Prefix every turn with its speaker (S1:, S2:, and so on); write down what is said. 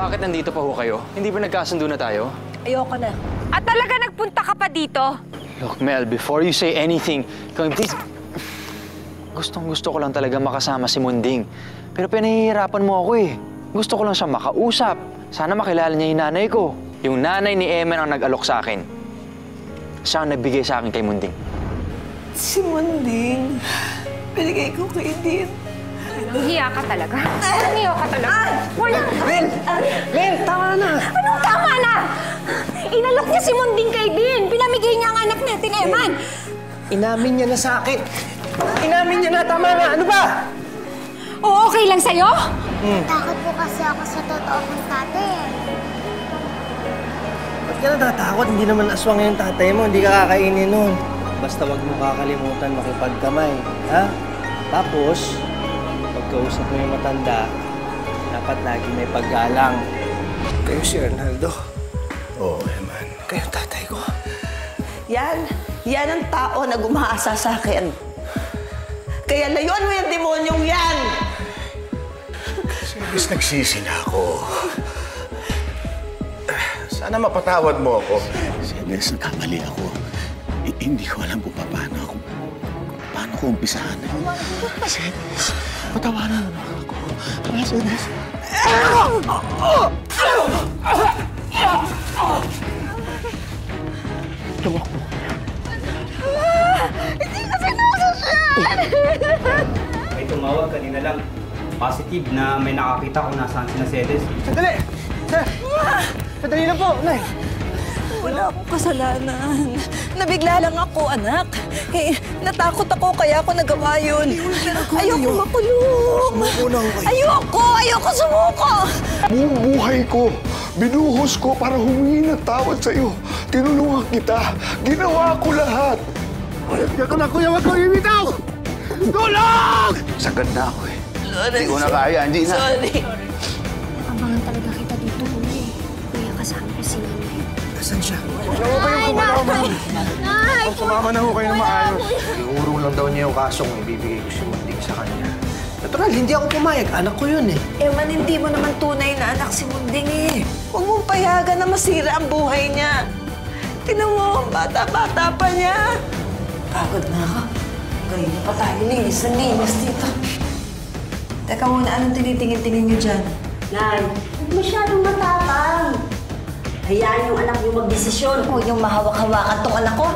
S1: Bakit nandito pa ho kayo? Hindi ba nagkasundo na tayo?
S2: Ayoko na.
S3: At talaga nagpunta ka pa dito?
S1: Look, Mel, before you say anything, please... Gustong-gusto ko lang talaga makasama si Munding. Pero pinahihirapan mo ako eh. Gusto ko lang siya makausap. Sana makilala niya yung nanay ko. Yung nanay ni Eman ang nag-alok sa akin. Siya ang nagbigay sa akin kay Munding.
S2: Si Munding, binigay ko kay Din.
S3: Hiya ka talaga. Hiya ka talaga. Wala.
S2: Mel! Mel, tama na!
S3: Anong tama na? Inalok niya si Munding kay Din. Pinamigay niya ang anak natin, Eman.
S2: Inamin niya na sa akin. Inamin niya na, tama na. Ano ba?
S3: O, okay lang sa'yo?
S4: Takot po kasi ako sa totoo kong tatay.
S2: Ba't ka natatakot? Hindi naman aswang yung tatay mo. Hindi ka kakainin nun. Basta wag mo kakalimutan makipagkamay. Ha? Tapos, pagkausap mo yung matanda, dapat lagi may paggalang. Kayo si Arnaldo.
S5: Oo, Eman.
S2: Kayo tatay ko.
S6: Yan ang tao na gumaasa sa akin. Kaya layuan mo yung demonyong yan!
S5: Sebes, nagsisi na ako. Sana mapatawad mo ako. Sebes, nagkamali ako. Hindi ko alam kung paano ko umpisahan. Sebes, patawanan mo ako. Sebes. Tumakbo.
S3: Hindi kasi nakasasyan!
S7: May tumawag kanina lang. Positive na may nakakita kung nasaan si Mercedes.
S2: Sandali! Sandali lang po, Nay.
S6: Wala akong kasalanan. Nabigla lang ako, anak. Eh, natakot ako kaya ako nagawa yun. Ayoko makulong.
S5: Sumuko na ako kayo.
S6: Ayoko sumuko.
S5: Buong buhay ko, binuhos ko para humingi ng tawad sa'yo. Tinulungan kita. Ginawa ko lahat. Ito na, kuya, wag kang imitaw! Tulong! Sagad na ako eh. Hindi ko na kaya, hindi na.
S6: Sorry.
S4: Abangan talaga kita dito, Kuya. Kuya, kasama ko si Nanay.
S2: Nasaan siya?
S4: Nay!
S5: Sumama na ho kayo na maayos.
S2: Iurong lang daw niya yung kasong ibibigay ko si Munding sa kanya. Natural, hindi ako pumayag. Anak ko yun eh.
S6: Eman, hindi mo naman tunay na anak si Munding eh. Huwag mong payagan na masira ang buhay niya. Tingnan mo, bata-bata pa niya. Pagod na ako. Ganyan pa tayo, linis na linis dito. Teka muna, anong tinitingin-tingin niyo dyan?
S8: Nay, masyadong matapang. Hayaan yung anak niyo magdesisyon.
S6: Huwag niyong mahawak-hawakan tong anak ko.